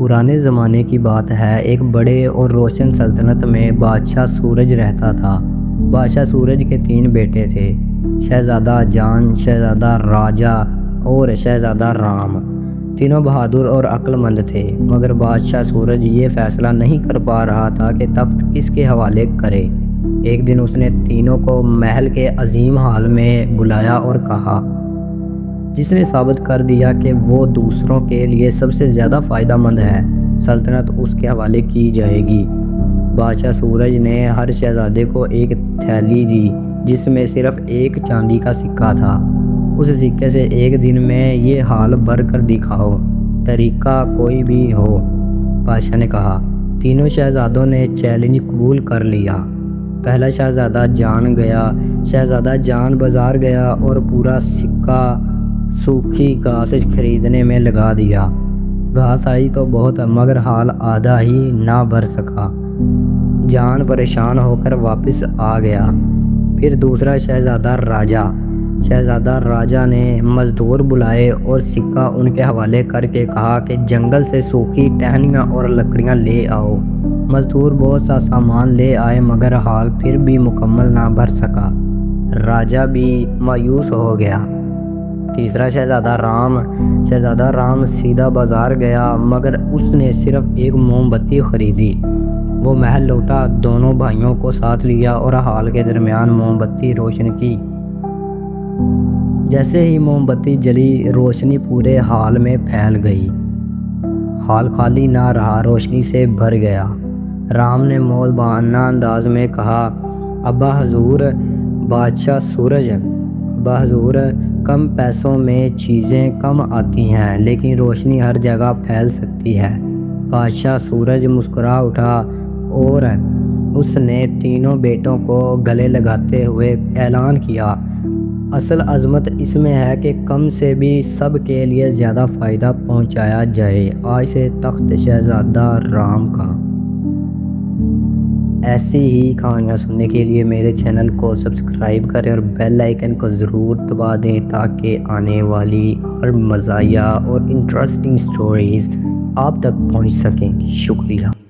پرانے زمانے کی بات ہے۔ ایک بڑے اور روشن سلطنت میں بادشاہ سورج رہتا تھا۔ بادشاہ سورج کے 3 بیٹے تھے، شہزادہ جان، شہزادہ راجا اور شہزادہ رام۔ تینوں بہادر اور عقل مند تھے، مگر بادشاہ سورج یہ فیصلہ نہیں کر پا رہا تھا کہ تخت کس کے حوالے کرے۔ ایک دن اس نے تینوں کو محل کے عظیم ہال میں بلایا اور کہا، جس نے ثابت کر دیا کہ وہ دوسروں کے لیے سب سے زیادہ فائدہ مند ہے، سلطنت اس کے حوالے کی جائے گی۔ بادشاہ سورج نے ہر شہزادے کو ایک تھیلی دی جس میں صرف ایک چاندی کا سکہ تھا۔ اس سکے سے ایک دن میں یہ حال بھر کر دکھاؤ، طریقہ کوئی بھی ہو۔ بادشاہ نے کہا۔ تینوں شہزادوں نے چیلنج قبول کر لیا۔ پہلا شہزادہ جان گیا۔ شہزادہ جان بازار گیا اور پورا سکہ سوکھی گھاس خریدنے میں لگا دیا۔ گھاس آئی تو بہت، مگر حال آدھا ہی نہ بھر سکا۔ جان پریشان ہو کر واپس آ گیا۔ پھر دوسرا شہزادہ راجا۔ شہزادہ راجا نے مزدور بلائے اور سکہ ان کے حوالے کر کے کہا کہ جنگل سے سوکھی ٹہنیاں اور لکڑیاں لے آؤ۔ مزدور بہت سا سامان لے آئے، مگر حال پھر بھی مکمل نہ بھر سکا۔ راجا بھی مایوس ہو گیا۔ تیسرا شہزادہ رام۔ شہزادہ رام سیدھا بازار گیا، مگر اس نے صرف ایک موم بتی خریدی۔ وہ محل لوٹا، دونوں بھائیوں کو ساتھ لیا اور حال کے درمیان موم بتی روشن کی۔ جیسے ہی موم بتی جلی، روشنی پورے حال میں پھیل گئی۔ حال خالی نہ رہا، روشنی سے بھر گیا۔ رام نے مؤدبانہ انداز میں کہا، ابا حضور بادشاہ سورج، ابا حضور، کم پیسوں میں چیزیں کم آتی ہیں، لیکن روشنی ہر جگہ پھیل سکتی ہے۔ بادشاہ سورج مسکرا اٹھا اور اس نے تینوں بیٹوں کو گلے لگاتے ہوئے اعلان کیا، اصل عظمت اس میں ہے کہ کم سے بھی سب کے لیے زیادہ فائدہ پہنچایا جائے۔ آج سے تخت شہزادہ رام کا۔ ایسی ہی کہانیاں سننے کے لیے میرے چینل کو سبسکرائب کریں اور بیل آئیکن کو ضرور دبا دیں تاکہ آنے والی ہر مزاحیہ اور انٹرسٹنگ سٹوریز آپ تک پہنچ سکیں۔ شکریہ۔